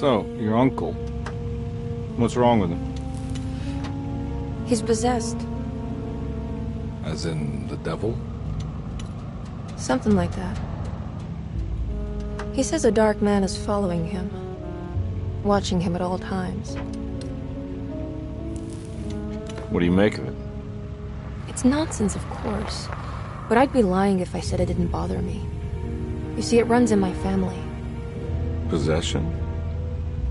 So, your uncle. What's wrong with him? He's possessed. As in the devil? Something like that. He says a dark man is following him, watching him at all times. What do you make of it? It's nonsense, of course, but I'd be lying if I said it didn't bother me. You see, it runs in my family. Possession?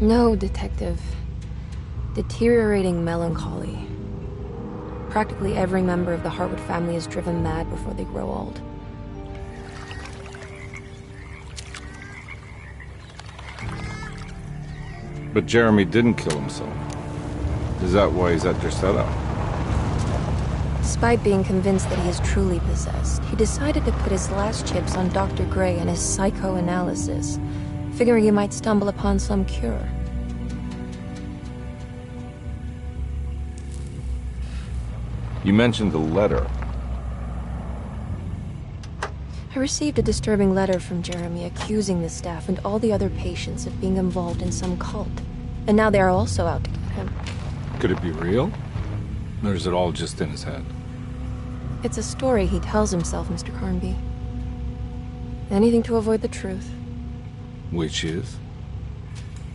No, Detective. Deteriorating melancholy. Practically every member of the Hartwood family is driven mad before they grow old. But Jeremy didn't kill himself. Is that why he's at your setup? Despite being convinced that he is truly possessed, he decided to put his last chips on Dr. Gray and his psychoanalysis, figuring he might stumble upon some cure. You mentioned the letter. I received a disturbing letter from Jeremy accusing the staff and all the other patients of being involved in some cult. And now they are also out to get him. Could it be real? Or is it all just in his head? It's a story he tells himself, Mr. Carnby. Anything to avoid the truth. Which is?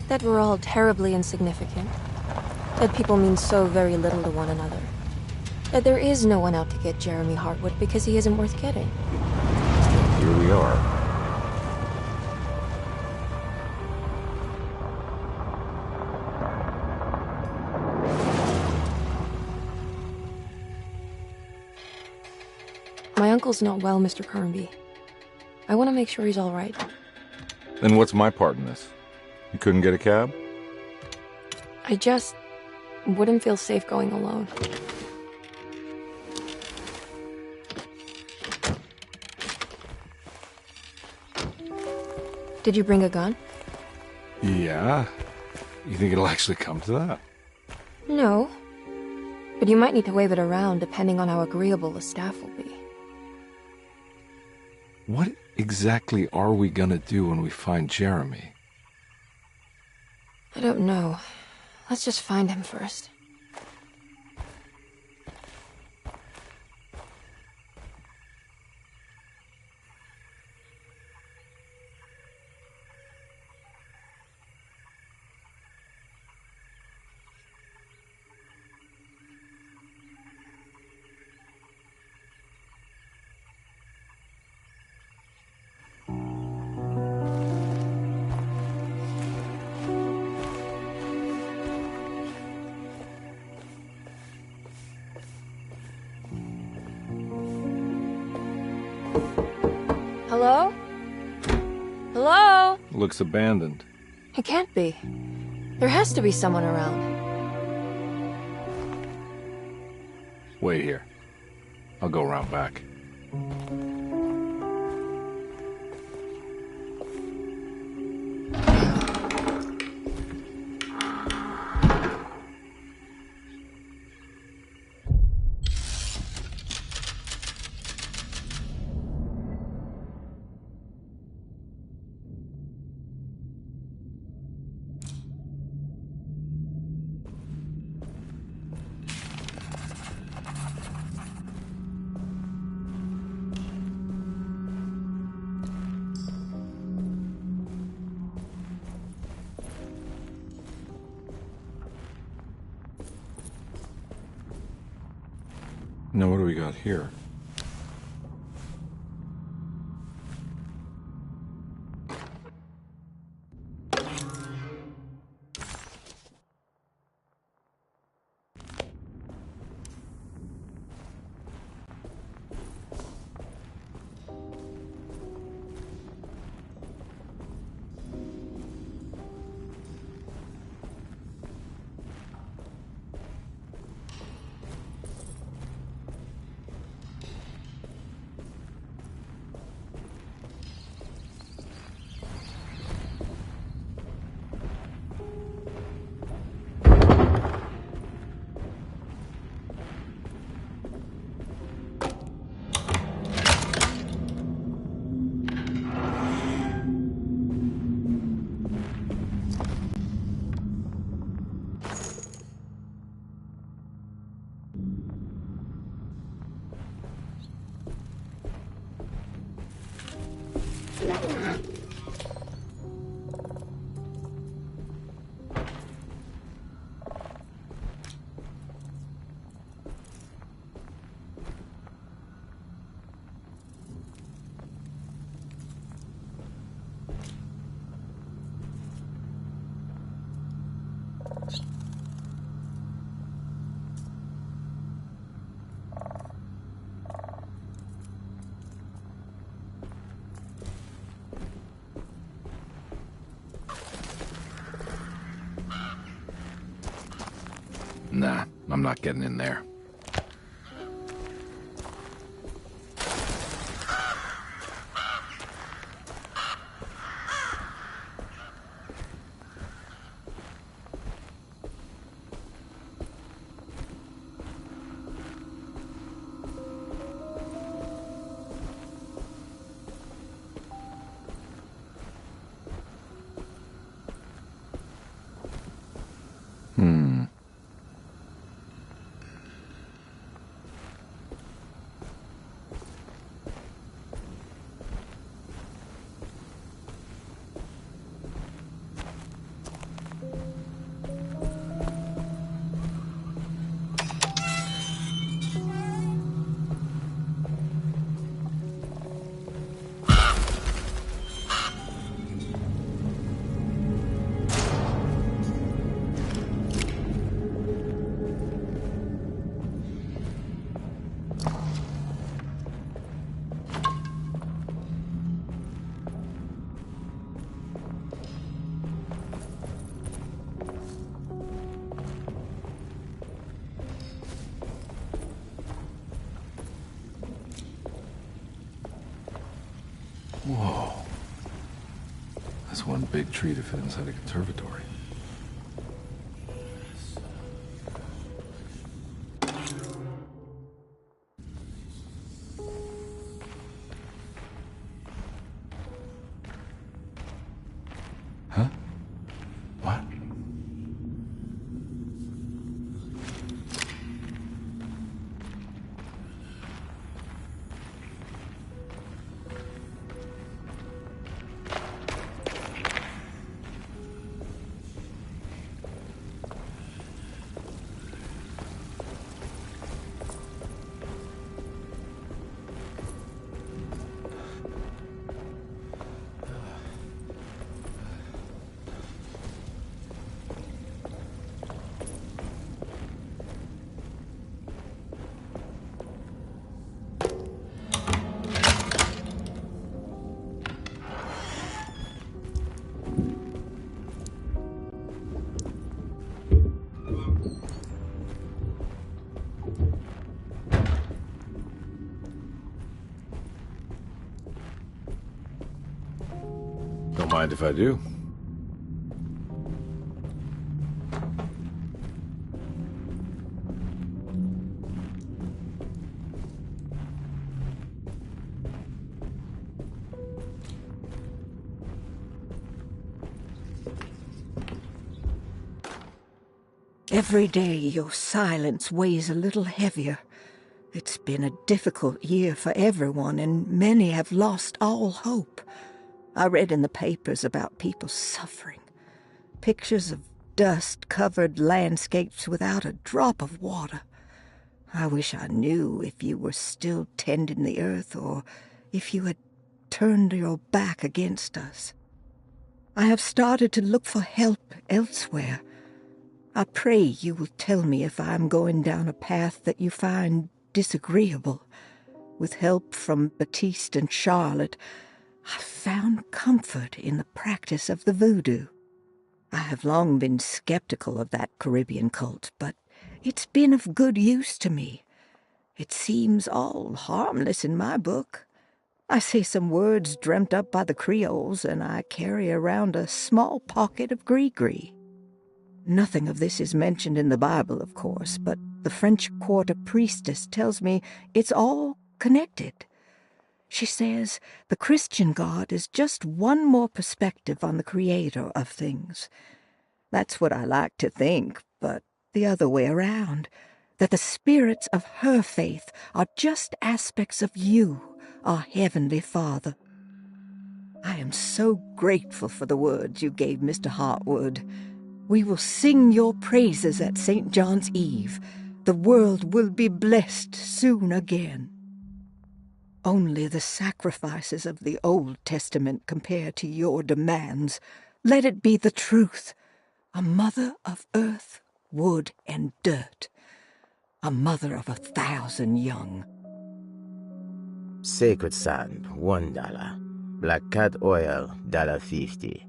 That we're all terribly insignificant. That people mean so very little to one another. That there is no one out to get Jeremy Hartwood because he isn't worth getting. Here we are. My uncle's not well, Mr. Carnby. I want to make sure he's all right. Then what's my part in this? You couldn't get a cab? I just wouldn't feel safe going alone. Did you bring a gun? Yeah. You think it'll actually come to that? No. But you might need to wave it around depending on how agreeable the staff will be. What exactly are we gonna do when we find Jeremy? I don't know. Let's just find him first. Hello? Hello? Looks abandoned. It can't be. There has to be someone around. Wait here. I'll go around back. Now what do we got here? Nah, I'm not getting in there. Whoa. That's one big tree to fit inside a conservatory. Huh? What? Don't mind if I do. Every day your silence weighs a little heavier. It's been a difficult year for everyone, and many have lost all hope. I read in the papers about people suffering. Pictures of dust-covered landscapes without a drop of water. I wish I knew if you were still tending the earth or if you had turned your back against us. I have started to look for help elsewhere. I pray you will tell me if I am going down a path that you find disagreeable. With help from Baptiste and Charlotte, I found comfort in the practice of the voodoo. I have long been skeptical of that Caribbean cult, but it's been of good use to me. It seems all harmless in my book. I say some words dreamt up by the Creoles, and I carry around a small pocket of gree-gree. Nothing of this is mentioned in the Bible, of course, but the French Quarter priestess tells me it's all connected. She says the Christian God is just one more perspective on the creator of things. That's what I like to think, but the other way around, that the spirits of her faith are just aspects of you, our Heavenly Father. I am so grateful for the words you gave Mr. Hartwood. We will sing your praises at St. John's Eve. The world will be blessed soon again. Only the sacrifices of the Old Testament compare to your demands. Let it be the truth. A mother of earth, wood, and dirt. A mother of 1,000 young. Sacred sand, $1. Black cat oil, $1.50.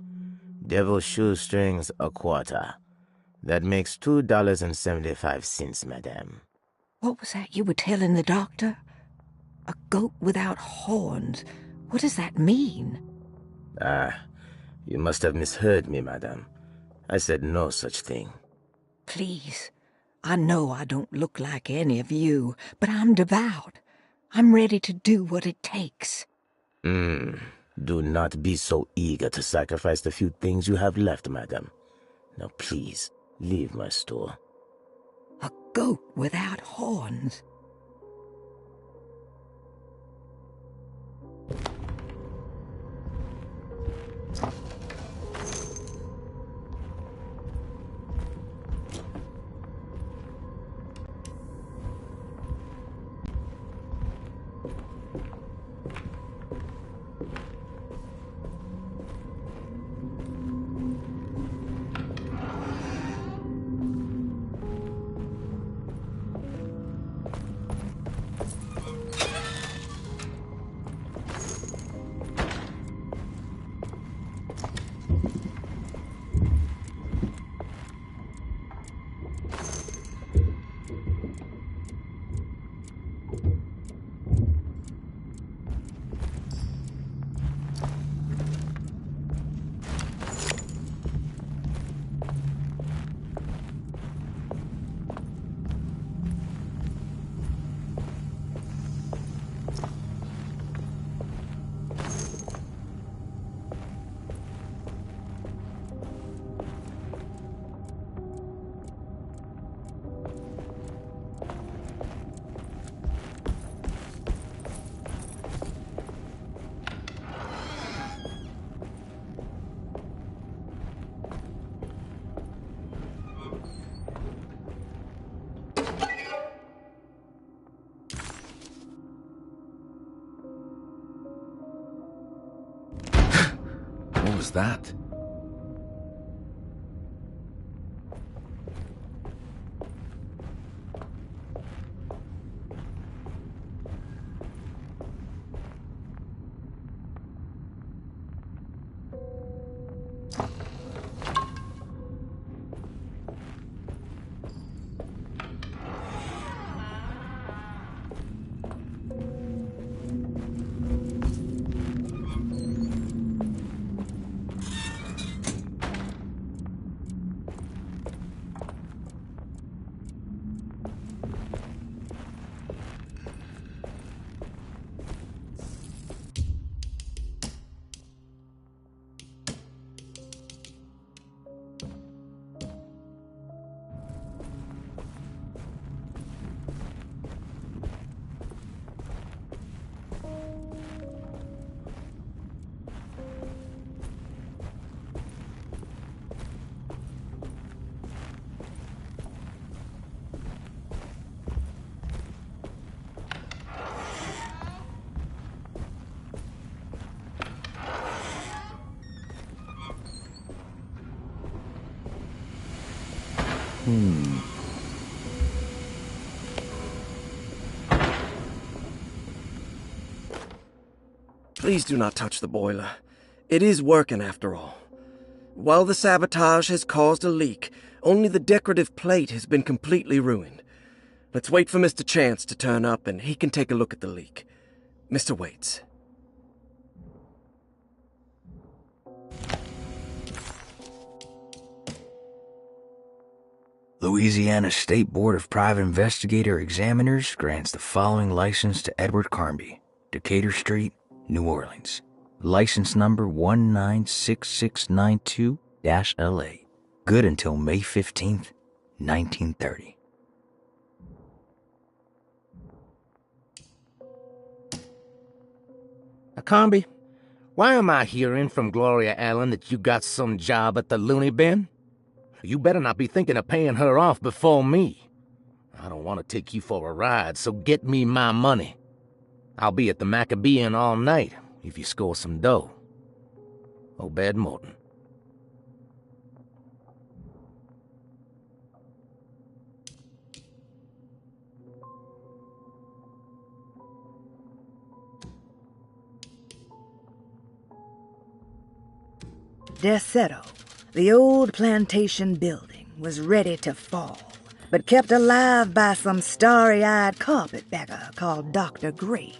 Devil shoestrings, a quarter. That makes $2.75, madame. What was that you were telling the doctor? A goat without horns. What does that mean? Ah, you must have misheard me, madame. I said no such thing. Please. I know I don't look like any of you, but I'm devout. I'm ready to do what it takes. Do not be so eager to sacrifice the few things you have left, madame. Now please, leave my store. A goat without horns. What was that? Please do not touch the boiler. It is working after all. While the sabotage has caused a leak, only the decorative plate has been completely ruined. Let's wait for Mr. Chance to turn up and he can take a look at the leak. Mr. Waits. Louisiana State Board of Private Investigator Examiners grants the following license to Edward Carnby, Decatur Street, New Orleans. License number 196692-LA. Good until May 15th, 1930. Carnby, why am I hearing from Gloria Allen that you got some job at the loony bin? You better not be thinking of paying her off before me. I don't want to take you for a ride, so get me my money. I'll be at the Maccabean all night if you score some dough. Obed Morton. Deseto, the old plantation building. was ready to fall, but kept alive by some starry-eyed carpetbagger called Dr. Gray.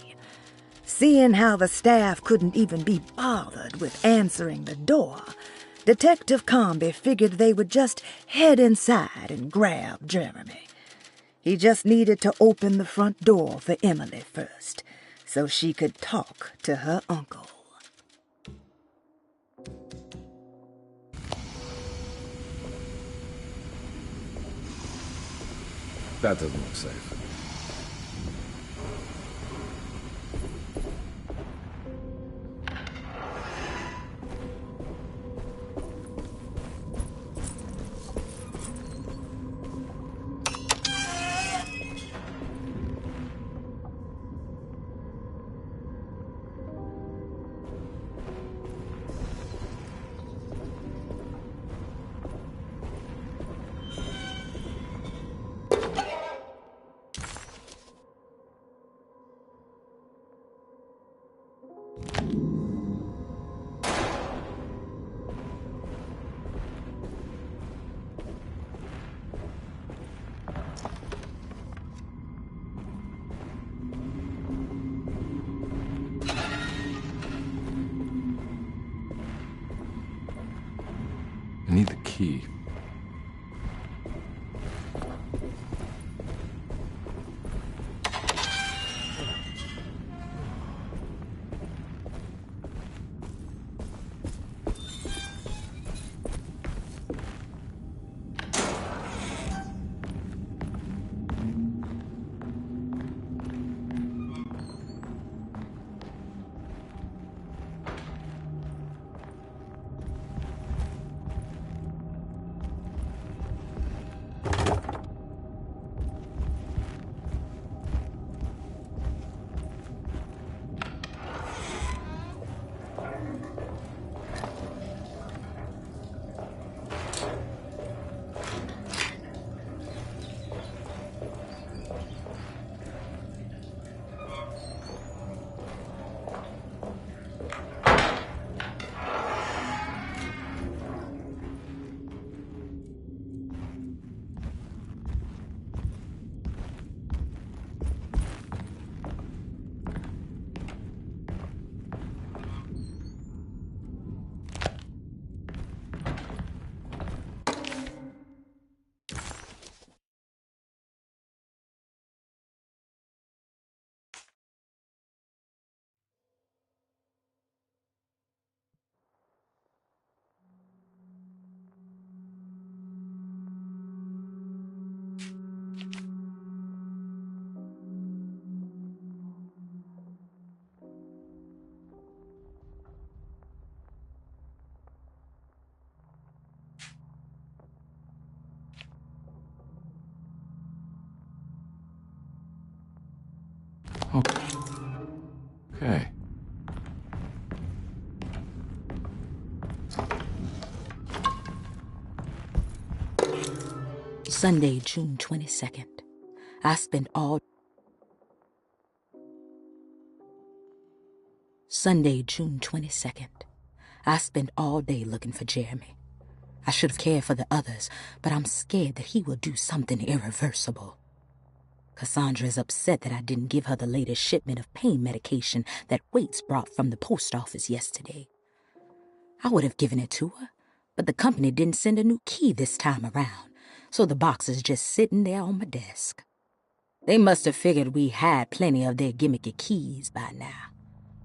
Seeing how the staff couldn't even be bothered with answering the door, Detective Comby figured they would just head inside and grab Jeremy. He just needed to open the front door for Emily first, so she could talk to her uncle. That doesn't look safe. I need the key. Okay. Sunday, June 22nd. I spent all... Sunday, June 22nd. I spent all day looking for Jeremy. I should have cared for the others, but I'm scared that he will do something irreversible. Cassandra is upset that I didn't give her the latest shipment of pain medication that Waits brought from the post office yesterday. I would have given it to her, but the company didn't send a new key this time around, so the box is just sitting there on my desk. They must have figured we had plenty of their gimmicky keys by now.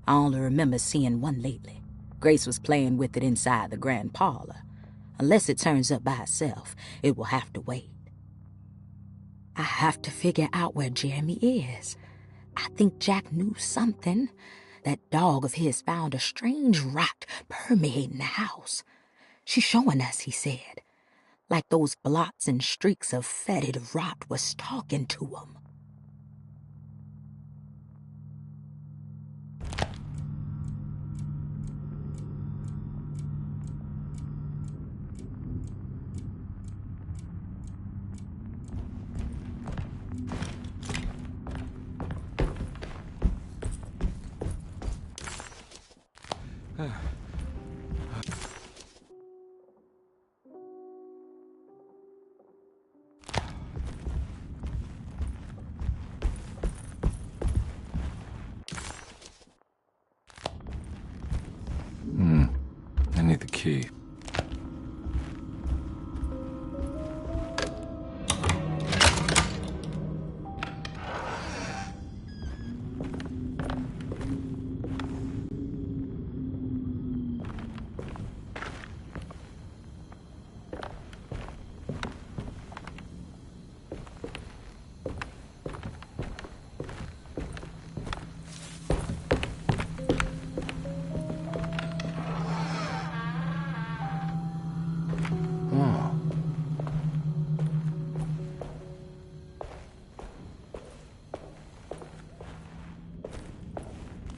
I only remember seeing one lately. Grace was playing with it inside the grand parlor. Unless it turns up by itself, it will have to wait. I have to figure out where Jeremy is. I think Jack knew something. That dog of his found a strange rot permeating the house. She's showing us, he said. Like those blots and streaks of fetid rot was talking to him. key.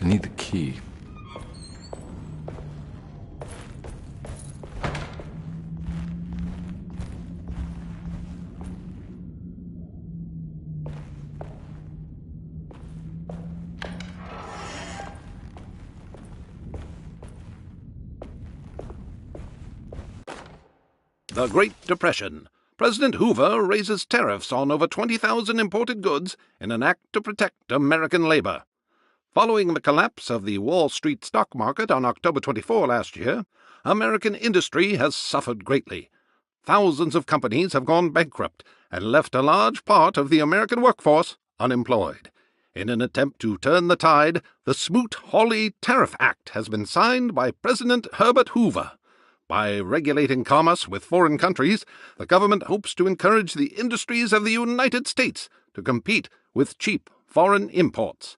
I need the key. The Great Depression. President Hoover raises tariffs on over 20,000 imported goods in an act to protect American labor. Following the collapse of the Wall Street stock market on October 24 last year, American industry has suffered greatly. Thousands of companies have gone bankrupt and left a large part of the American workforce unemployed. In an attempt to turn the tide, the Smoot-Hawley Tariff Act has been signed by President Herbert Hoover. By regulating commerce with foreign countries, the government hopes to encourage the industries of the United States to compete with cheap foreign imports.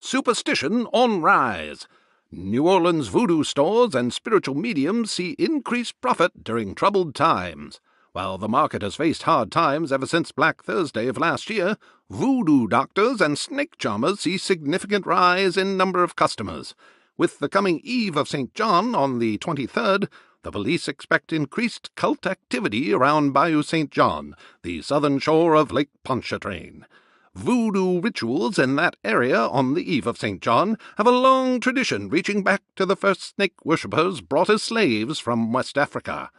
Superstition on rise. New Orleans voodoo stores and spiritual mediums see increased profit during troubled times. While the market has faced hard times ever since Black Thursday of last year, voodoo doctors and snake charmers see significant rise in number of customers. With the coming Eve of St. John on the 23rd, the police expect increased cult activity around Bayou St. John, the southern shore of Lake Pontchartrain. Voodoo rituals in that area on the Eve of St. John have a long tradition reaching back to the first snake worshippers brought as slaves from West Africa.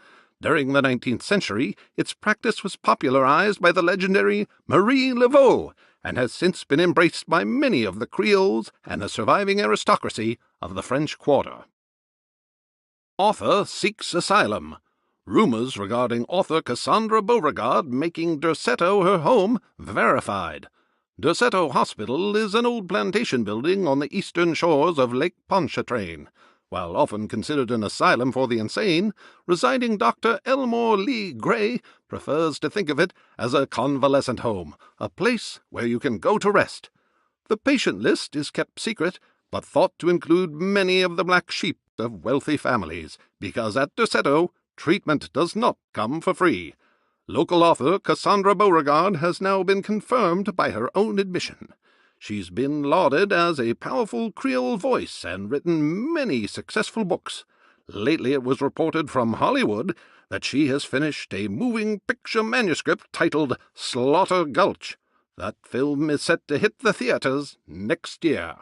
During the 19th century, its practice was popularized by the legendary Marie Laveau, and has since been embraced by many of the Creoles and the surviving aristocracy of the French Quarter. Author seeks asylum. Rumors regarding author Cassandra Beauregard making Derceto her home verified. Derceto Hospital is an old plantation building on the eastern shores of Lake Pontchartrain. While often considered an asylum for the insane, residing Dr. Elmore Lee Gray prefers to think of it as a convalescent home, a place where you can go to rest. The patient list is kept secret, but thought to include many of the black sheep of wealthy families, because at Derceto, treatment does not come for free. Local author Cassandra Beauregard has now been confirmed by her own admission. She's been lauded as a powerful Creole voice and written many successful books. Lately it was reported from Hollywood that she has finished a moving picture manuscript titled Slaughter Gulch. That film is set to hit the theaters next year.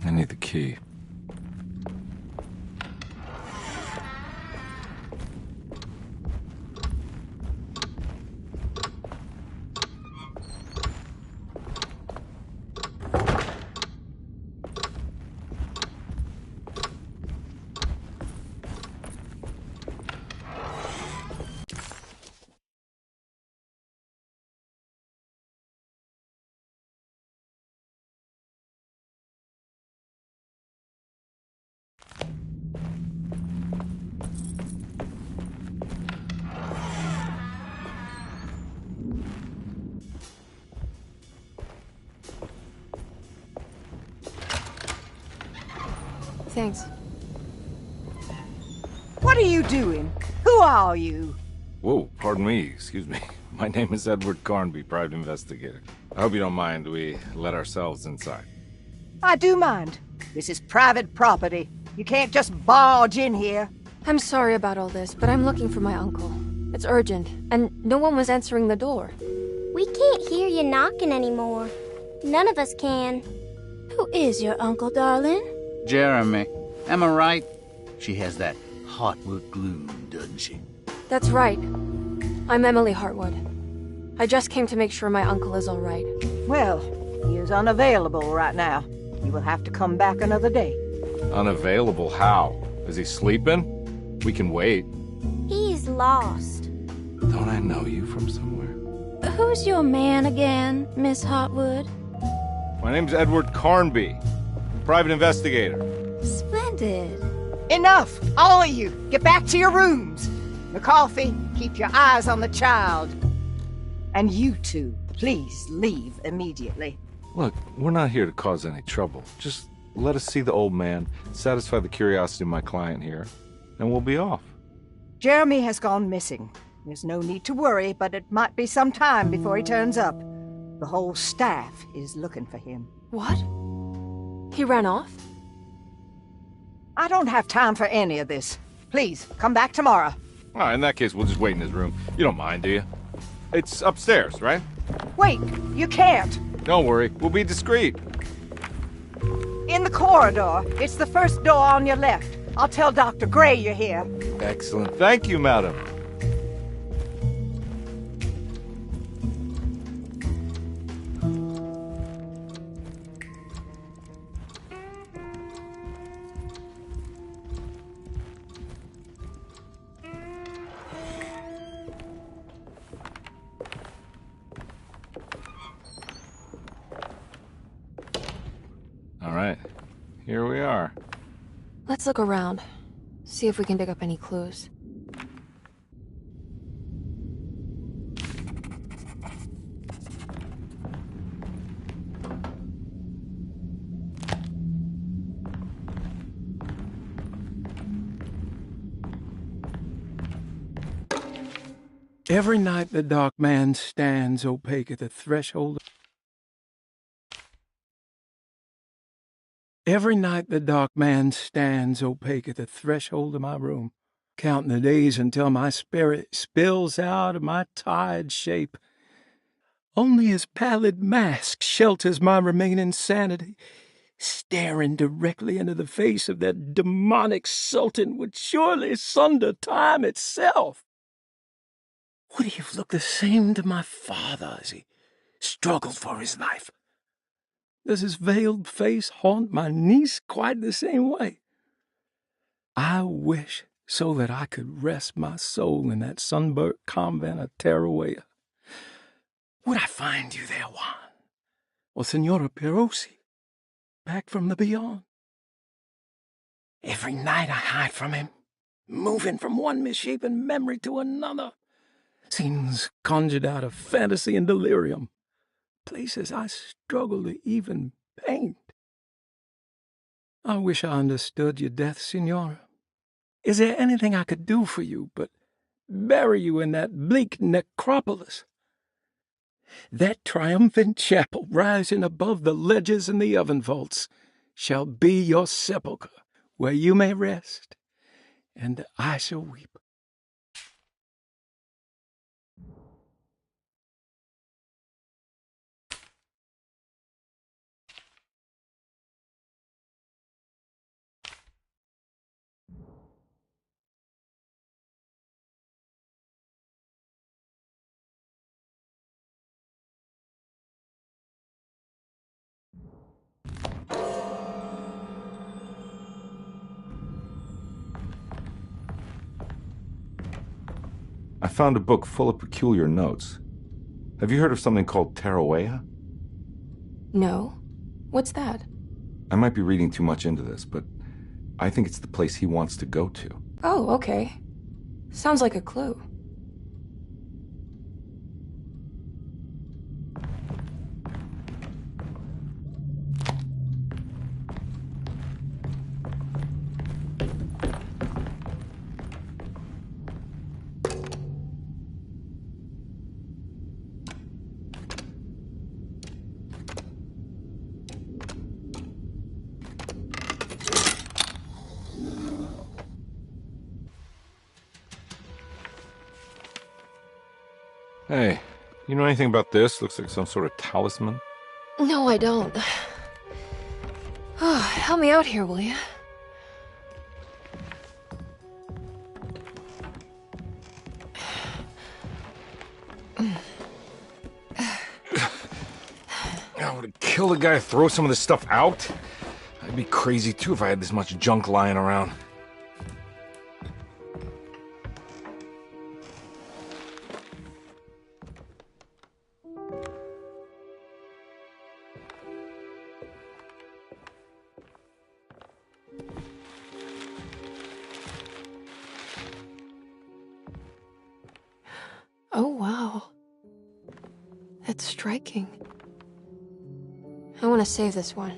I need the key. Thanks. What are you doing? Who are you? Whoa, pardon me, excuse me. My name is Edward Carnby, private investigator. I hope you don't mind we let ourselves inside. I do mind. This is private property. You can't just barge in here. I'm sorry about all this, but I'm looking for my uncle. It's urgent, and no one was answering the door. We can't hear you knocking anymore. None of us can. Who is your uncle, darling? Jeremy. Am I right? She has that Hartwood gloom, doesn't she? That's right. I'm Emily Hartwood. I just came to make sure my uncle is all right. Well, he is unavailable right now. You will have to come back another day. Unavailable how? Is he sleeping? We can wait. He's lost. Don't I know you from somewhere? Who's your man again, Miss Hartwood? My name's Edward Carnby. Private investigator. Splendid. Enough! All of you! Get back to your rooms! McCarthy, keep your eyes on the child. And you two, please leave immediately. Look, we're not here to cause any trouble. Just let us see the old man, satisfy the curiosity of my client here, and we'll be off. Jeremy has gone missing. There's no need to worry, but it might be some time before he turns up. The whole staff is looking for him. What? He ran off? I don't have time for any of this. Please, come back tomorrow. All right, in that case, we'll just wait in his room. You don't mind, do you? It's upstairs, right? Wait, you can't. Don't worry, we'll be discreet. In the corridor. It's the first door on your left. I'll tell Dr. Gray you're here. Excellent. Thank you, madam. All right, here we are. Let's look around. See if we can dig up any clues. Every night the dark man stands opaque at the threshold. Every night the dark man stands opaque at the threshold of my room, counting the days until my spirit spills out of my tired shape. Only his pallid mask shelters my remaining sanity. Staring directly into the face of that demonic sultan would surely sunder time itself. Would he have looked the same to my father as he struggled for his life? Does his veiled face haunt my niece quite the same way? I wish so that I could rest my soul in that sunburnt convent of Tarawea. Would I find you there, Juan? Or Senora Perosi, back from the beyond? Every night I hide from him, moving from one misshapen memory to another. Scenes conjured out of fantasy and delirium. Places I struggle to even paint. I wish I understood your death, Signora. Is there anything I could do for you but bury you in that bleak necropolis? That triumphant chapel rising above the ledges and the oven vaults shall be your sepulchre, where you may rest, and I shall weep. I found a book full of peculiar notes. Have you heard of something called Tarawea? No. What's that? I might be reading too much into this, but I think it's the place he wants to go to. Oh, okay. Sounds like a clue. Hey, you know anything about this? Looks like some sort of talisman. No, I don't. Oh, help me out here, will you? I would kill the guy to throw some of this stuff out. I'd be crazy too if I had this much junk lying around. Oh, wow. That's striking. I want to save this one.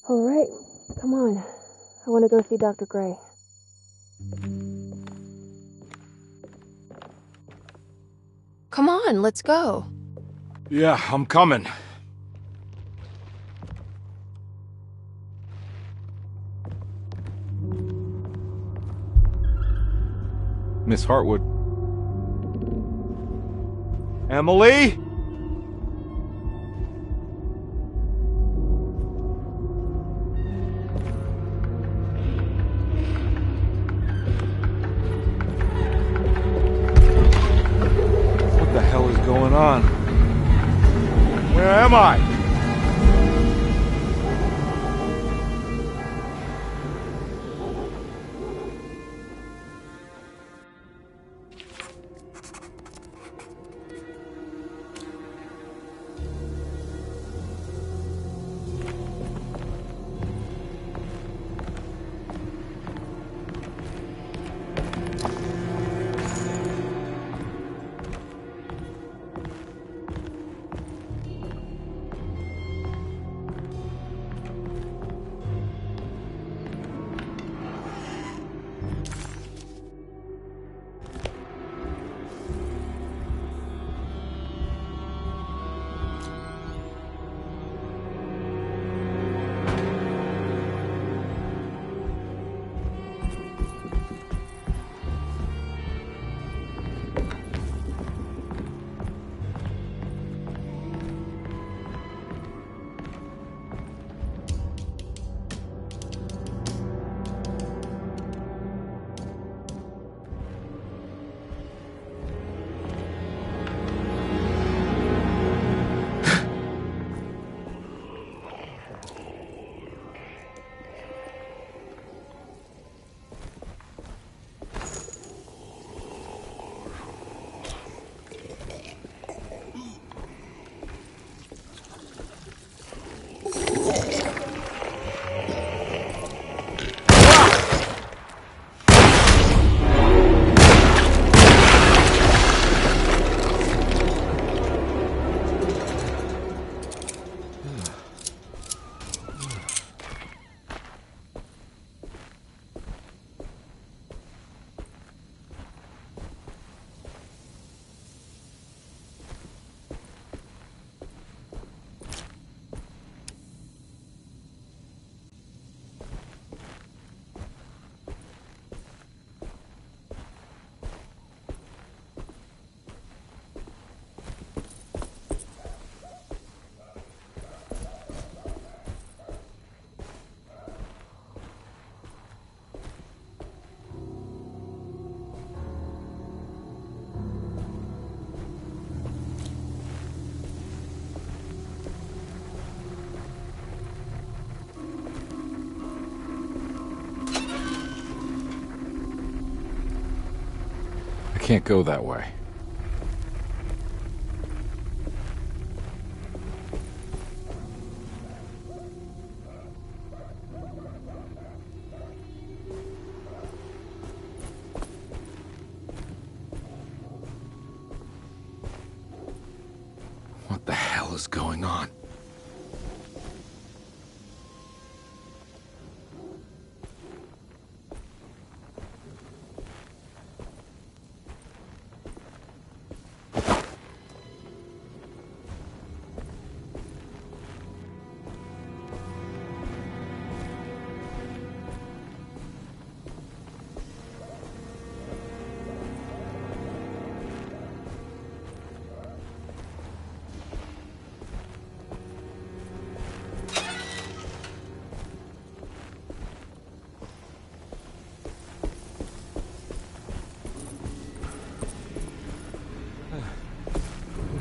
All right, come on. I want to go see Dr. Gray. Come on, let's go. Yeah, I'm coming. Miss Hartwood. Emily? What the hell is going on? Where am I? I can't go that way. What the hell is going on?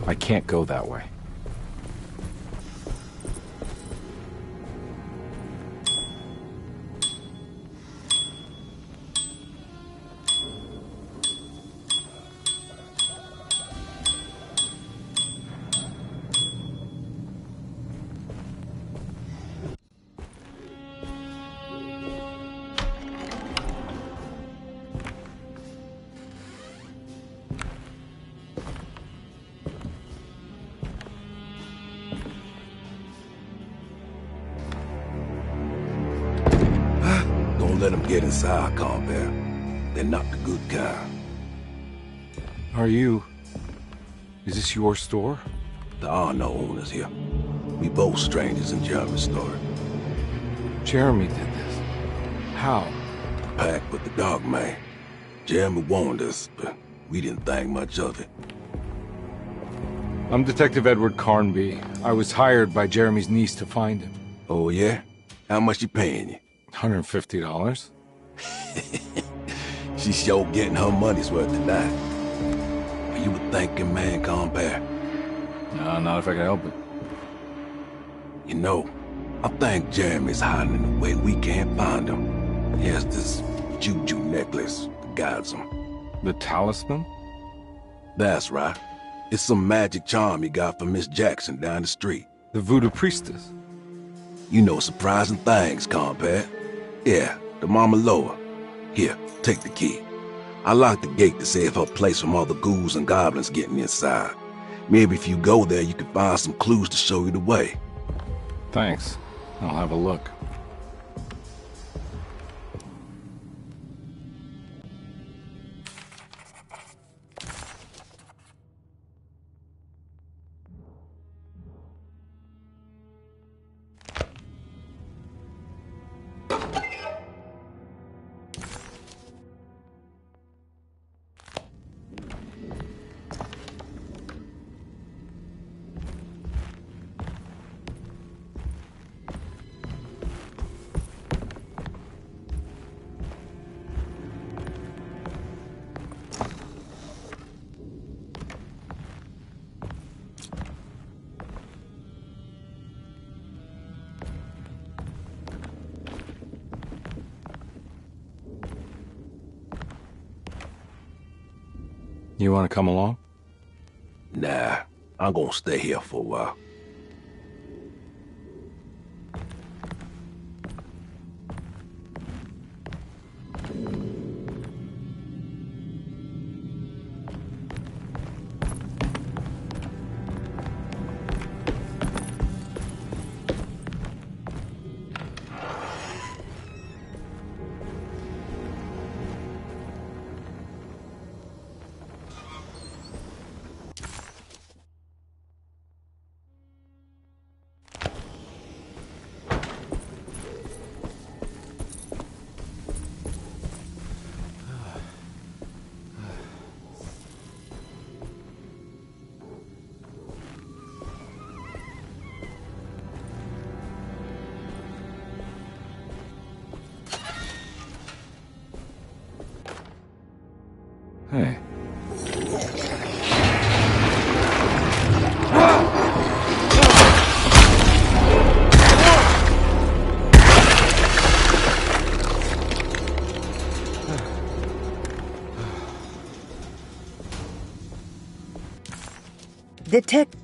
I can't go that way. Let them get inside, Compare. They're not the good kind. Are you... Is this your store? There are no owners here. We both strangers in Jeremy's story. Jeremy did this. How? The pact with the dog man. Jeremy warned us, but we didn't think much of it. I'm Detective Edward Carnby. I was hired by Jeremy's niece to find him. Oh, yeah? How much she paying you? $150. She's sure getting her money's worth tonight. Are you a thinking man, Compare? No, not if I can help it. You know, I think Jeremy's hiding in a way we can't find him. He has this juju necklace that guides him. The talisman? That's right. It's some magic charm he got from Miss Jackson down the street. The voodoo priestess? You know surprising things, Compare. Yeah, the Mama Loa. Here, take the key. I locked the gate to save her place from all the ghouls and goblins getting inside. Maybe if you go there, you can find some clues to show you the way. Thanks. I'll have a look. You want to come along? Nah, I'm gonna stay here for a while. Hey. Detect.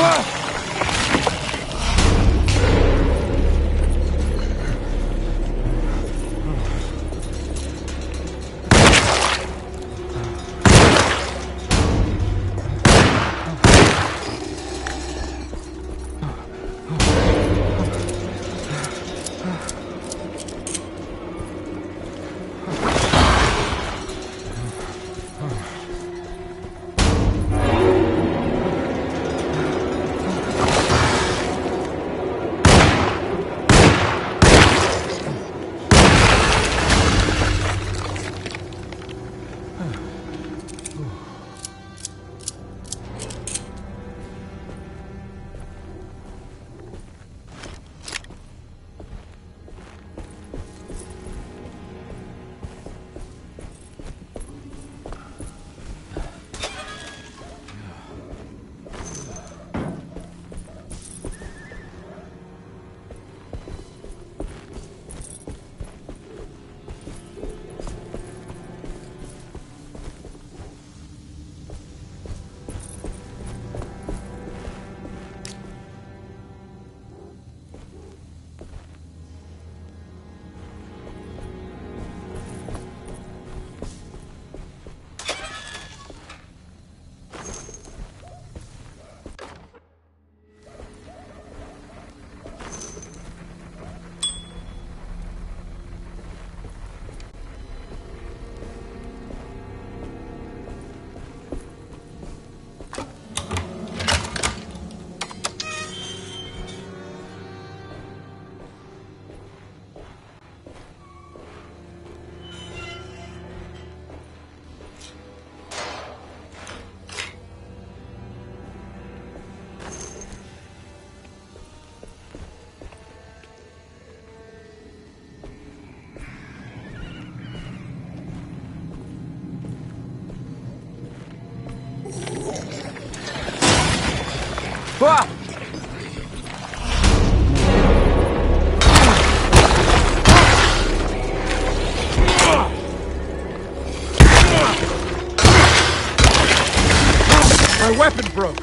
Ah! My weapon broke.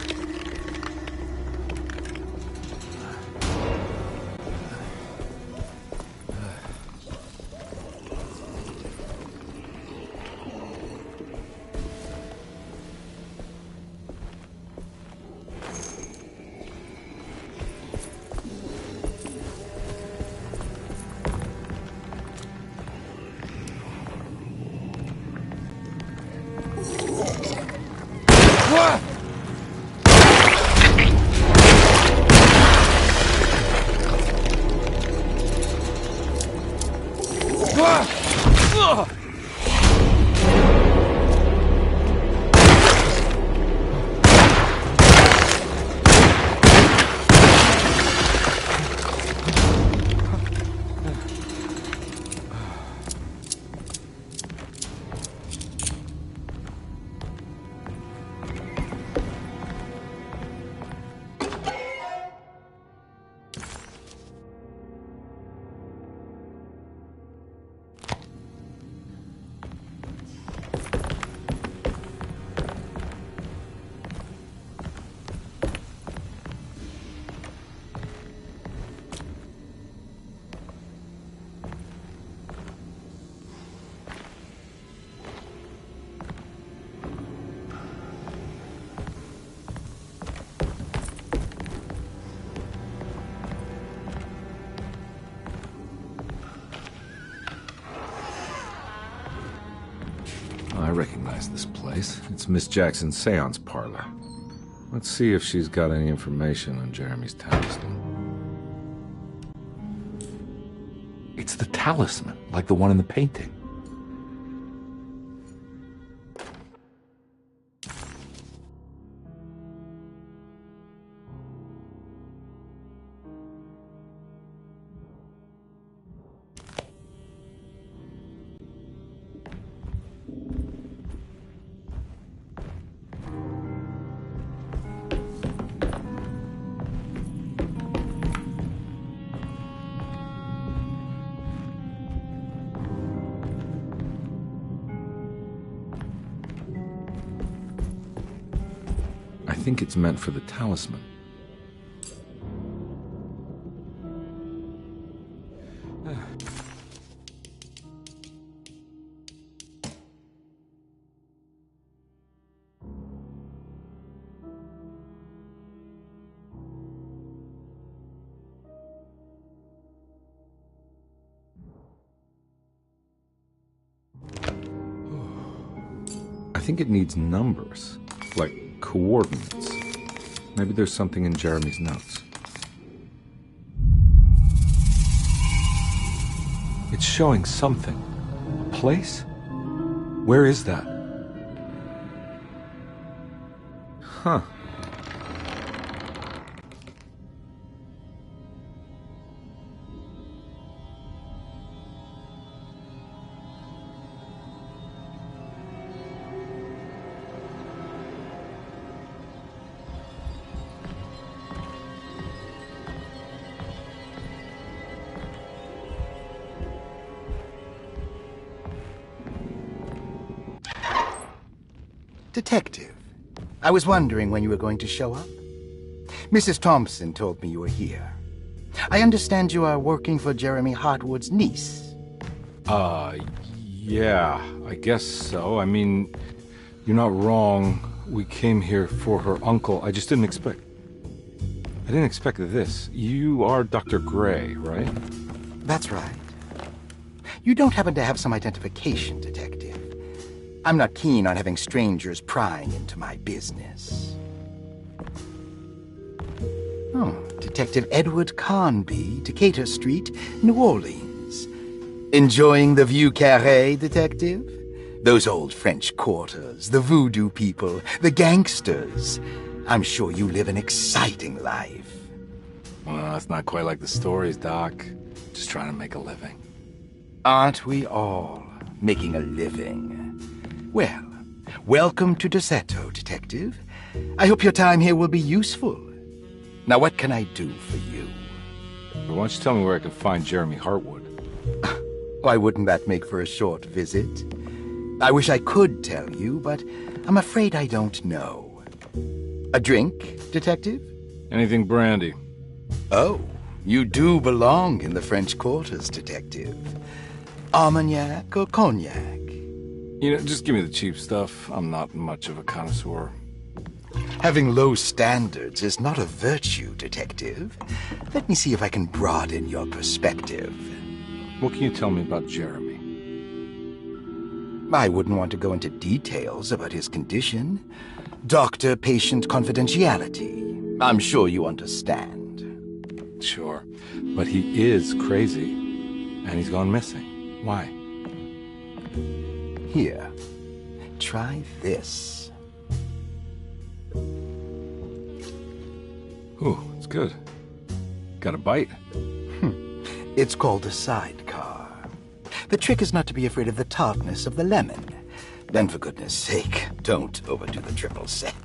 I recognize this place. It's Miss Jackson's seance parlor. Let's see if she's got any information on Jeremy's talisman. It's the talisman, like the one in the painting. I think it's meant for the talisman. I think it needs numbers, like coordinates. Maybe there's something in Jeremy's notes. It's showing something. A place? Where is that? Huh. Detective, I was wondering when you were going to show up. Mrs. Thompson told me you were here. I understand you are working for Jeremy Hartwood's niece. Yeah, I guess so. I mean, you're not wrong. We came here for her uncle. I just didn't expect... I didn't expect this. You are Dr. Gray, right? That's right. You don't happen to have some identification, Detective. I'm not keen on having strangers prying into my business. Oh, Detective Edward Carnby, Decatur Street, New Orleans. Enjoying the Vieux Carré, Detective? Those old French quarters, the voodoo people, the gangsters. I'm sure you live an exciting life. Well, it's not quite like the stories, Doc. Just trying to make a living. Aren't we all making a living? Well, welcome to Deseto, Detective. I hope your time here will be useful. Now, what can I do for you? Why don't you tell me where I can find Jeremy Hartwood? Why wouldn't that make for a short visit? I wish I could tell you, but I'm afraid I don't know. A drink, Detective? Anything brandy. Oh, you do belong in the French quarters, Detective. Armagnac or cognac? You know, just give me the cheap stuff. I'm not much of a connoisseur. Having low standards is not a virtue, Detective. Let me see if I can broaden your perspective. What can you tell me about Jeremy? I wouldn't want to go into details about his condition. Doctor-patient confidentiality. I'm sure you understand. Sure, but he is crazy, and he's gone missing. Why? Here, try this. Ooh, it's good. Got a bite? It's called a sidecar. The trick is not to be afraid of the tartness of the lemon. Then, for goodness sake, don't overdo the triple sec.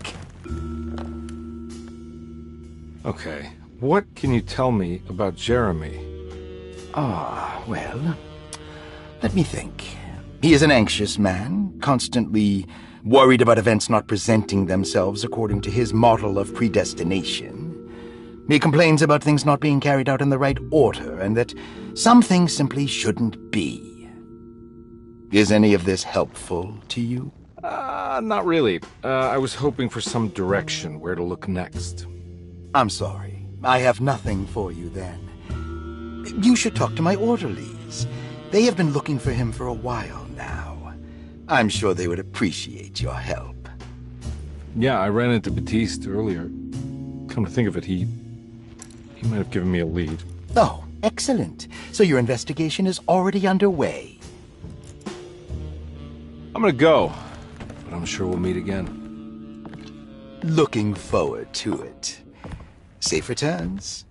Okay, what can you tell me about Jeremy? Well, let me think. He is an anxious man, constantly worried about events not presenting themselves according to his model of predestination. He complains about things not being carried out in the right order, and that some things simply shouldn't be. Is any of this helpful to you? Not really. I was hoping for some direction where to look next. I'm sorry. I have nothing for you then. You should talk to my orderlies. They have been looking for him for a while now. I'm sure they would appreciate your help. Yeah, I ran into Batiste earlier. Come to think of it, he might have given me a lead. Oh, excellent. So your investigation is already underway. I'm gonna go, but I'm sure we'll meet again. Looking forward to it. Safe returns.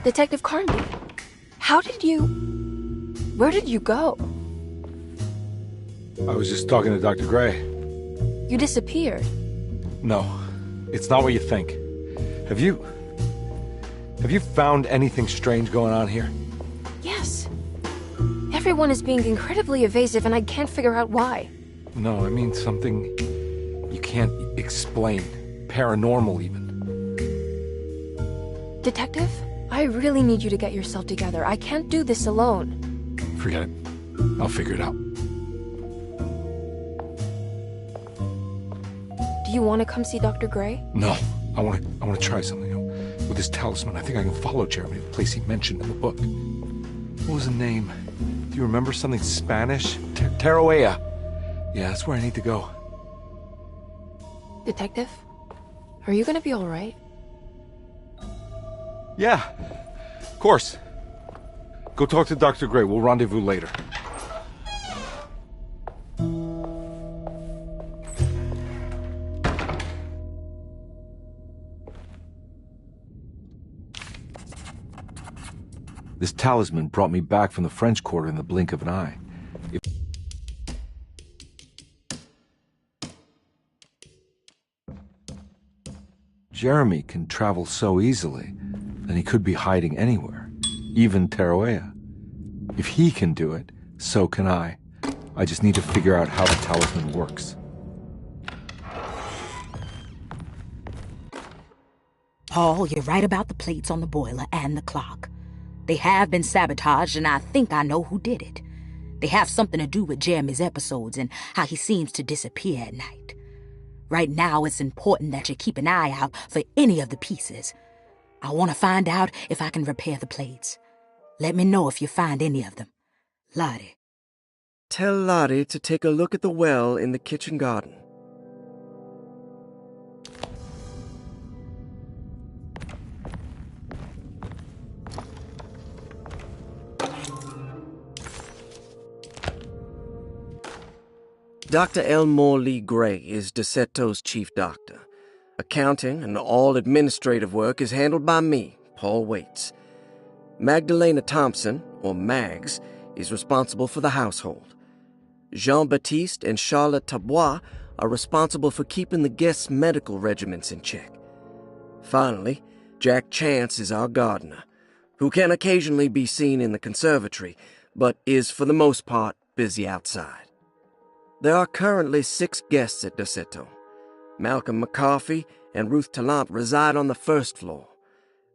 Detective Carnby, where did you go? I was just talking to Dr. Gray. You disappeared. No, it's not what you think. Have you found anything strange going on here? Yes. Everyone is being incredibly evasive and I can't figure out why. No, I mean something you can't explain. Paranormal, even. Detective, I really need you to get yourself together. I can't do this alone. Forget it. I'll figure it out. Do you want to come see Dr. Gray? No. I want to try something. With this talisman, I think I can follow Jeremy to the place he mentioned in the book. What was the name? Do you remember something Spanish? Tarawea. Yeah, that's where I need to go. Detective? Are you gonna be alright? Yeah, of course. Go talk to Dr. Gray. We'll rendezvous later. This talisman brought me back from the French Quarter in the blink of an eye. Jeremy can travel so easily, then he could be hiding anywhere, even Tarawea. If he can do it, so can I. I just need to figure out how the talisman works. Paul, you're right about the plates on the boiler and the clock. They have been sabotaged, and I think I know who did it. They have something to do with Jeremy's episodes and how he seems to disappear at night. Right now, it's important that you keep an eye out for any of the pieces. I want to find out if I can repair the plates. Let me know if you find any of them. Lottie. Tell Lottie to take a look at the well in the kitchen garden. Dr. Elmore Lee Gray is DeSeto's chief doctor. Accounting and all administrative work is handled by me, Paul Waits. Magdalena Thompson, or Mags, is responsible for the household. Jean-Baptiste and Charlotte Tabois are responsible for keeping the guests' medical regimens in check. Finally, Jack Chance is our gardener, who can occasionally be seen in the conservatory, but is for the most part busy outside. There are currently 6 guests at DeSeto. Malcolm McCarthy and Ruth Tallant reside on the first floor.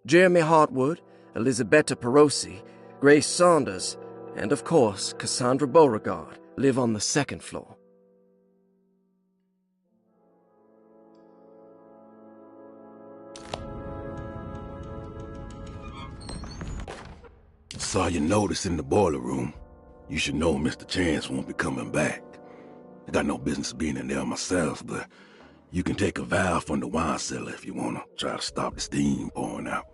Jeremy Hartwood, Elisabetta Perosi, Grace Saunders, and of course Cassandra Beauregard live on the second floor. Saw your notice in the boiler room. You should know Mr. Chance won't be coming back. I got no business being in there myself, but you can take a valve from the wine cellar if you want to try to stop the steam pouring out.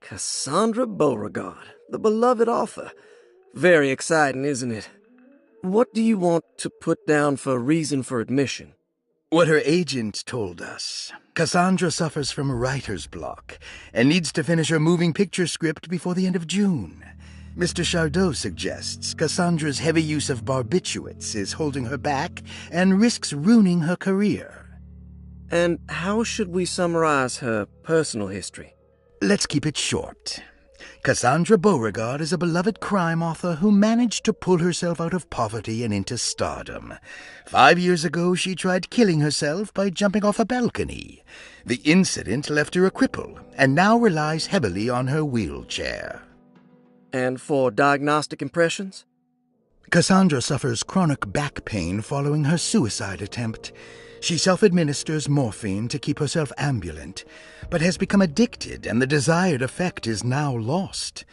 Cassandra Beauregard, the beloved author. Very exciting, isn't it? What do you want to put down for reason for admission? What her agent told us. Cassandra suffers from writer's block and needs to finish her moving picture script before the end of June. Mr. Chardot suggests Cassandra's heavy use of barbiturates is holding her back and risks ruining her career. And how should we summarize her personal history? Let's keep it short. Cassandra Beauregard is a beloved crime author who managed to pull herself out of poverty and into stardom. 5 years ago, she tried killing herself by jumping off a balcony. The incident left her a cripple, and now relies heavily on her wheelchair. And for diagnostic impressions? Cassandra suffers chronic back pain following her suicide attempt. She self-administers morphine to keep herself ambulant, but has become addicted and the desired effect is now lost.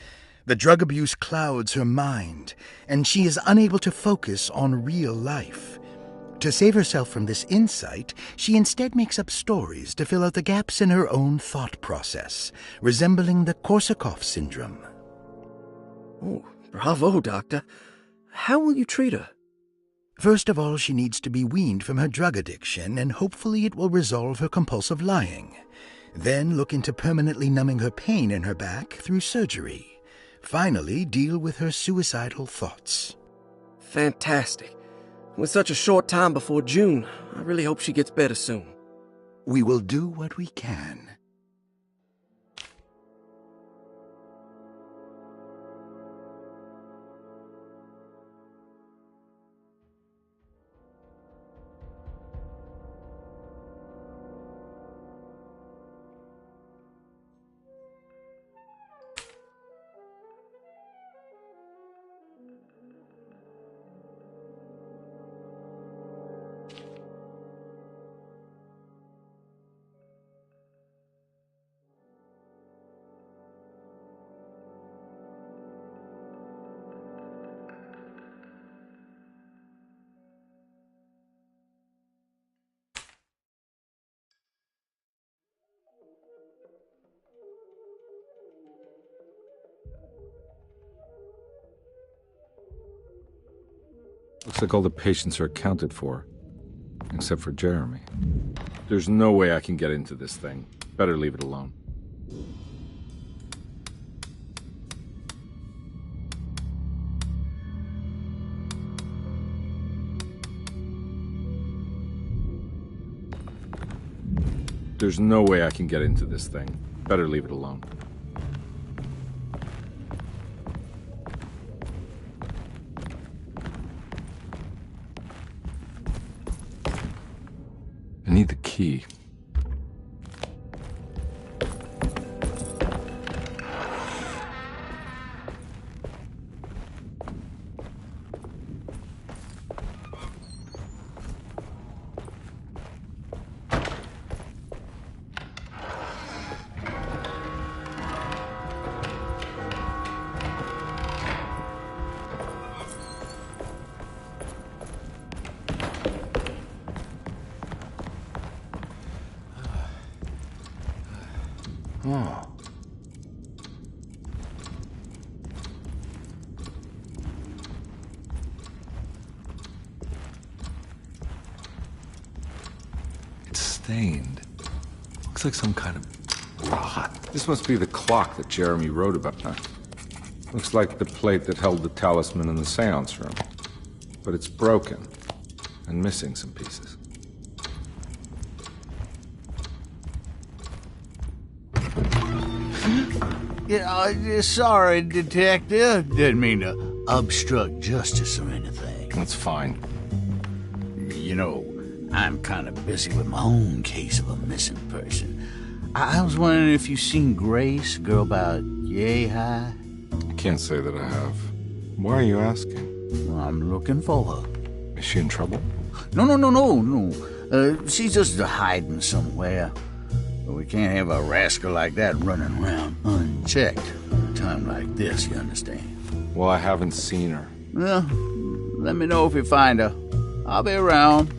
The drug abuse clouds her mind, and she is unable to focus on real life. To save herself from this insight, she instead makes up stories to fill out the gaps in her own thought process, resembling the Korsakoff syndrome. Oh, bravo, Doctor. How will you treat her? First of all, she needs to be weaned from her drug addiction, and hopefully it will resolve her compulsive lying. Then look into permanently numbing her pain in her back through surgery. Finally, deal with her suicidal thoughts. Fantastic. With such a short time before June, I really hope she gets better soon. We will do what we can. Looks like all the patients are accounted for, except for Jeremy. There's no way I can get into this thing. Better leave it alone. There's no way I can get into this thing. Better leave it alone. I need the key. Oh. It's stained. Looks like some kind of rot. This must be the clock that Jeremy wrote about. Huh? Looks like the plate that held the talisman in the seance room. But it's broken and missing some pieces. Yeah, sorry, Detective. Didn't mean to obstruct justice or anything. That's fine. You know, I'm kind of busy with my own case of a missing person. I was wondering if you've seen Grace, a girl about yay high? I can't say that I have. Why are you asking? Well, I'm looking for her. Is she in trouble? No. She's just hiding somewhere. But we can't have a rascal like that running around unchecked at a time like this, you understand? Well, I haven't seen her. Well, let me know if you find her. I'll be around.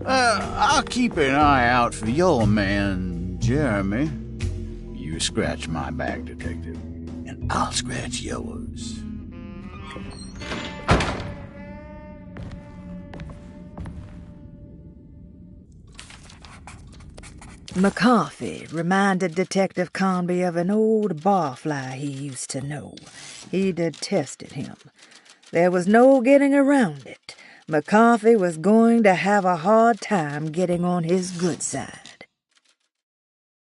I'll keep an eye out for your man, Jeremy. You scratch my back, Detective, and I'll scratch yours. McCarthy reminded Detective Conby of an old barfly he used to know. He detested him. There was no getting around it. McCarthy was going to have a hard time getting on his good side.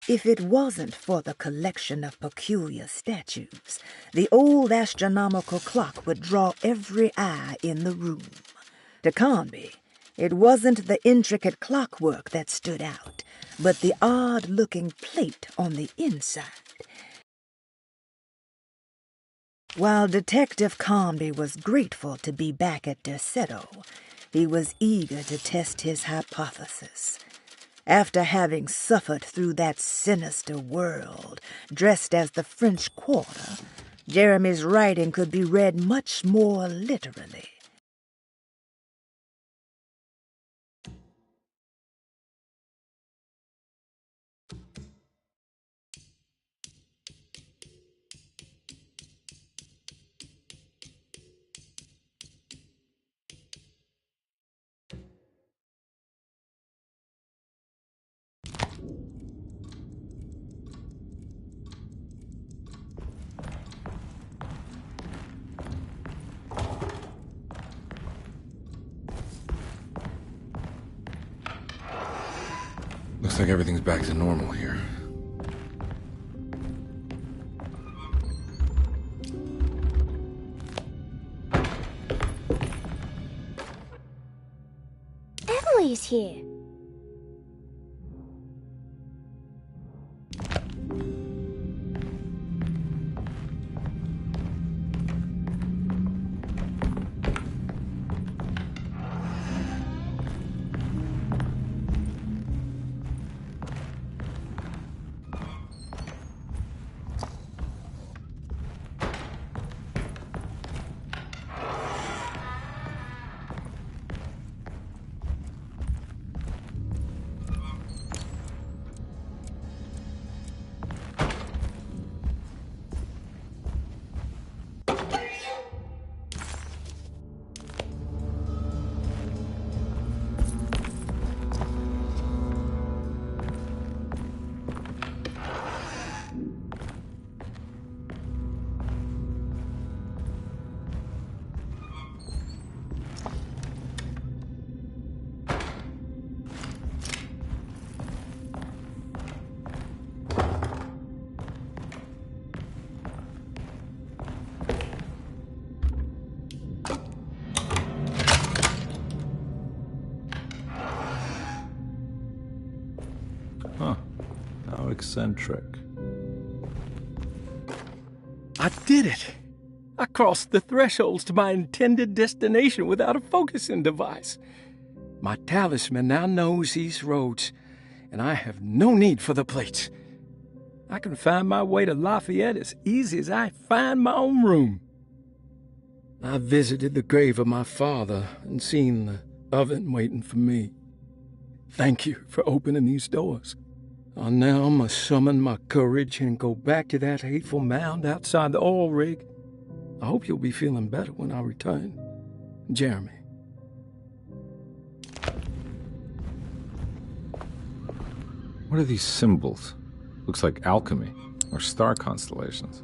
If it wasn't for the collection of peculiar statues, the old astronomical clock would draw every eye in the room. To Conby, it wasn't the intricate clockwork that stood out, but the odd-looking plate on the inside. While Detective Conby was grateful to be back at Derceto, he was eager to test his hypothesis. After having suffered through that sinister world, dressed as the French Quarter, Jeremy's writing could be read much more literally. Looks like everything's back to normal here. Emily's here. Huh. How eccentric. I did it! I crossed the thresholds to my intended destination without a focusing device. My talisman now knows these roads, and I have no need for the plates. I can find my way to Lafayette as easy as I find my own room. I visited the grave of my father and seen the oven waiting for me. Thank you for opening these doors. I now must summon my courage and go back to that hateful mound outside the oil rig. I hope you'll be feeling better when I return. Jeremy. What are these symbols? Looks like alchemy or star constellations.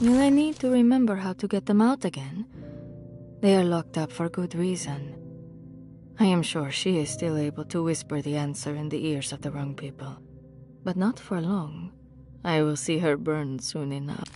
Will I need to remember how to get them out again? They are locked up for good reason. I am sure she is still able to whisper the answer in the ears of the wrong people. But not for long. I will see her burned soon enough.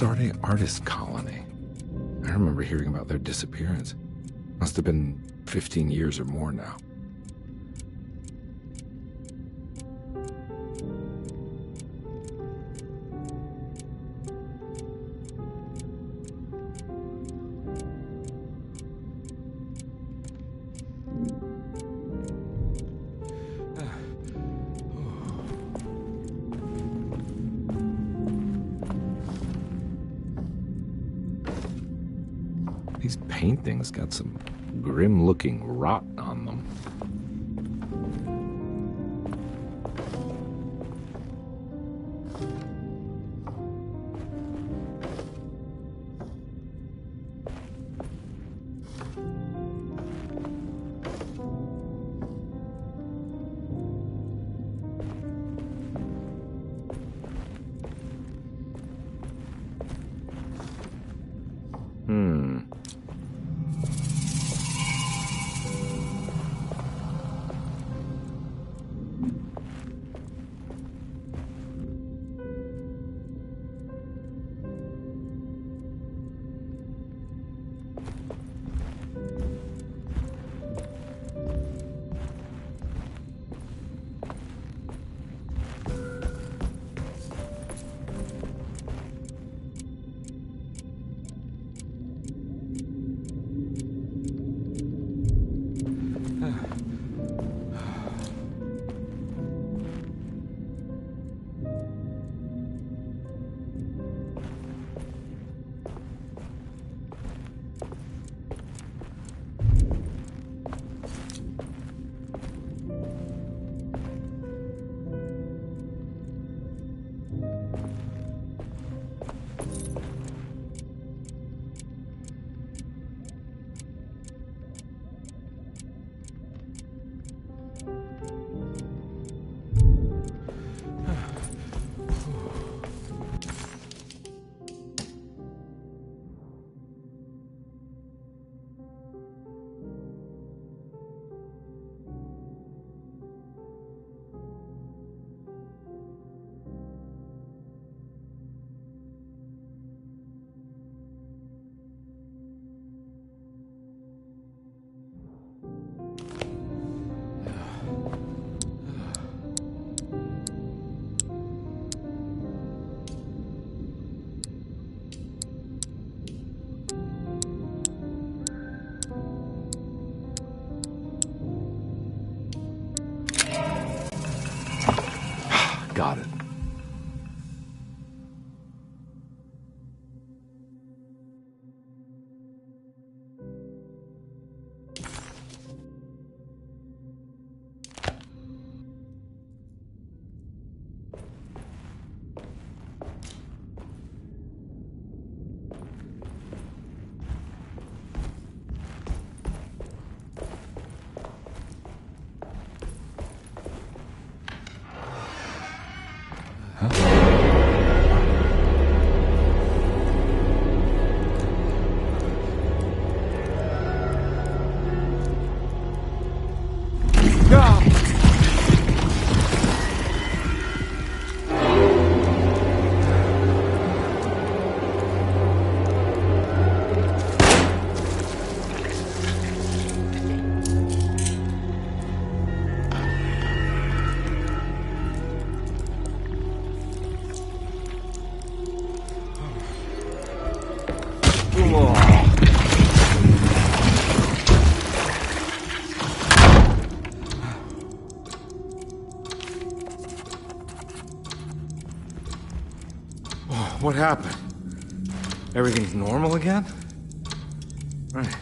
Astarte Artist Colony. I remember hearing about their disappearance. Must have been 15 years or more now. These paintings got some grim-looking rot on them. Got it. What happened? Everything's normal again? Right.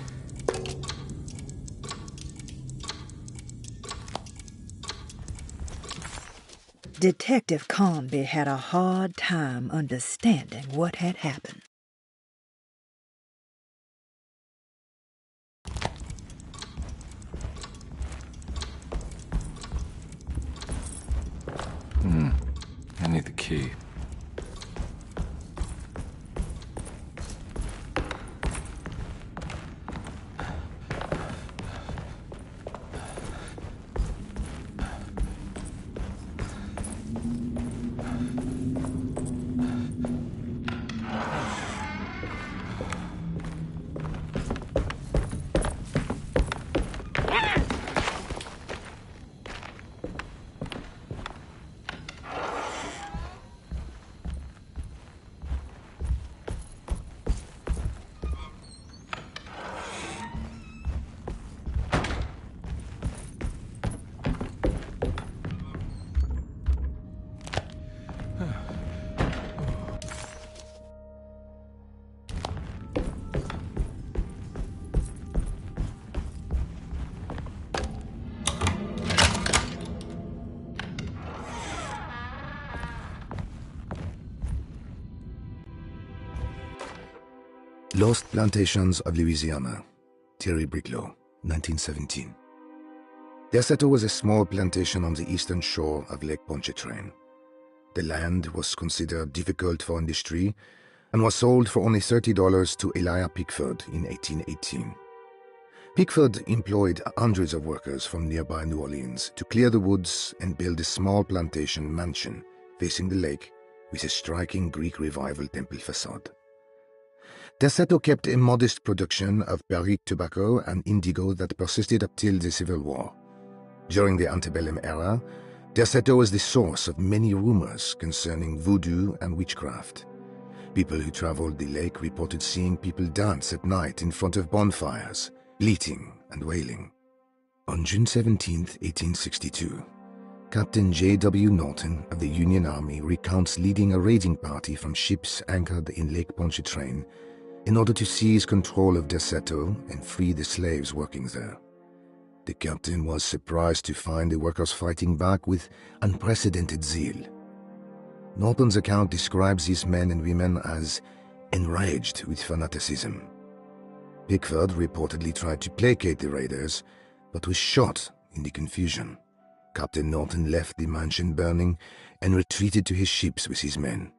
Detective Carnby had a hard time understanding what had happened. I need the key. Lost Plantations of Louisiana, Thierry Briclot, 1917. Derceto was a small plantation on the eastern shore of Lake Pontchartrain. The land was considered difficult for industry and was sold for only $30 to Elijah Pickford in 1818. Pickford employed hundreds of workers from nearby New Orleans to clear the woods and build a small plantation mansion facing the lake with a striking Greek Revival temple facade. Derceto kept a modest production of Perique tobacco and indigo that persisted up till the Civil War. During the antebellum era, Derceto was the source of many rumors concerning voodoo and witchcraft. People who traveled the lake reported seeing people dance at night in front of bonfires, bleating and wailing. On June 17, 1862, Captain J.W. Norton of the Union Army recounts leading a raiding party from ships anchored in Lake Pontchartrain in order to seize control of Derceto and free the slaves working there. The captain was surprised to find the workers fighting back with unprecedented zeal. Norton's account describes these men and women as enraged with fanaticism. Pickford reportedly tried to placate the raiders, but was shot in the confusion. Captain Norton left the mansion burning and retreated to his ships with his men.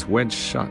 It's wedged shut.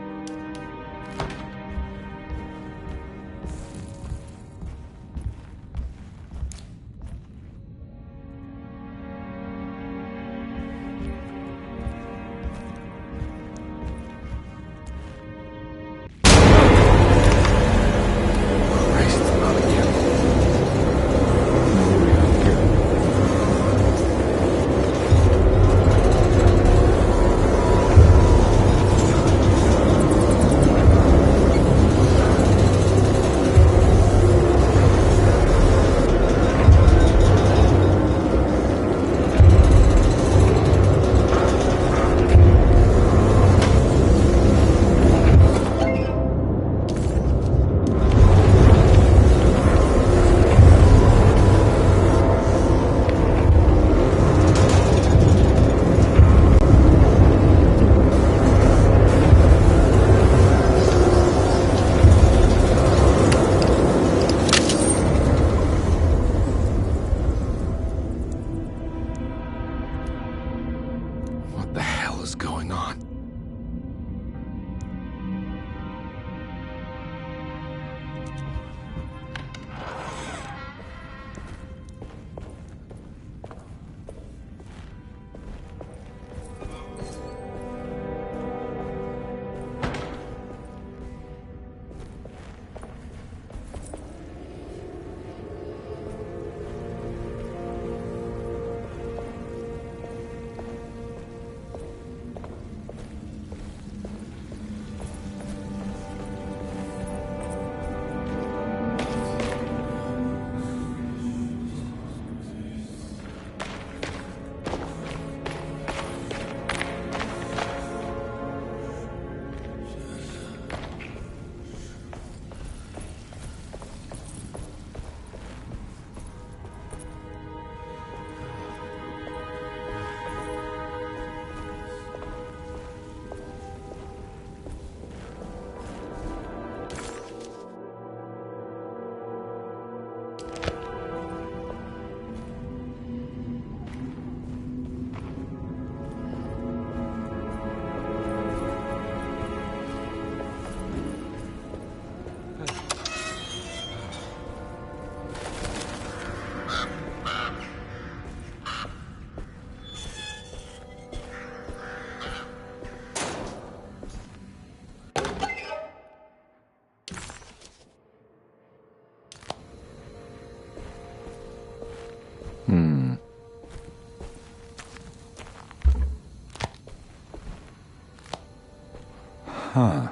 Huh.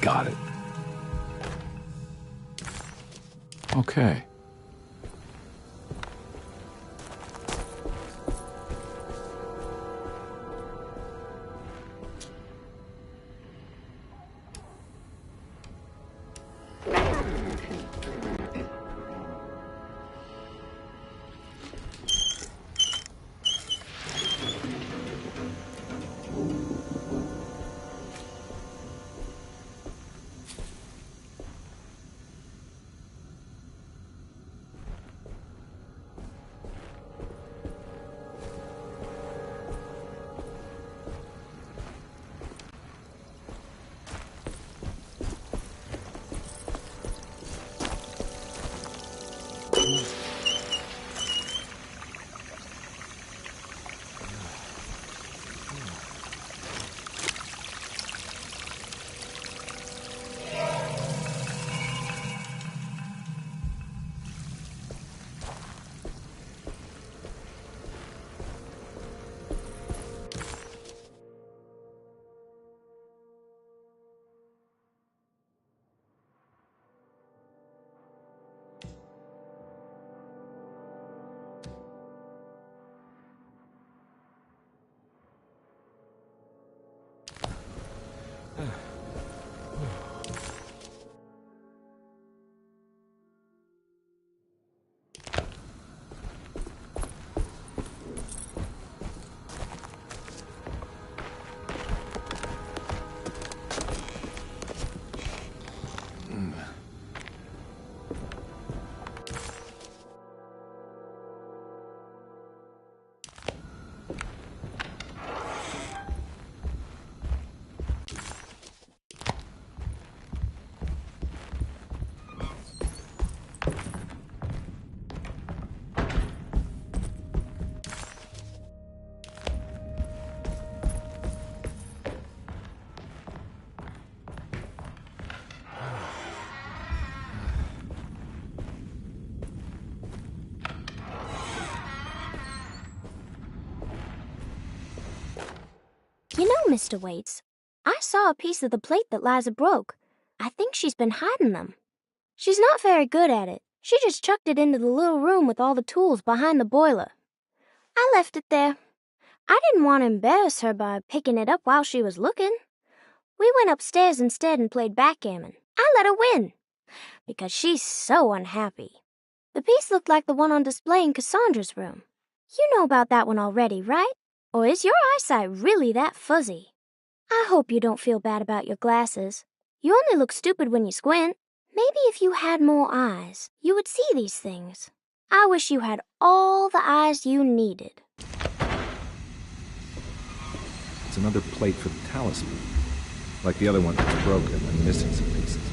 Got it. Okay. You know, Mr. Waits, I saw a piece of the plate that Liza broke. I think she's been hiding them. She's not very good at it. She just chucked it into the little room with all the tools behind the boiler. I left it there. I didn't want to embarrass her by picking it up while she was looking. We went upstairs instead and played backgammon. I let her win, because she's so unhappy. The piece looked like the one on display in Cassandra's room. You know about that one already, right? Or is your eyesight really that fuzzy? I hope you don't feel bad about your glasses. You only look stupid when you squint. Maybe if you had more eyes, you would see these things. I wish you had all the eyes you needed. It's another plate for the talisman. Like the other one that's broken and missing some pieces.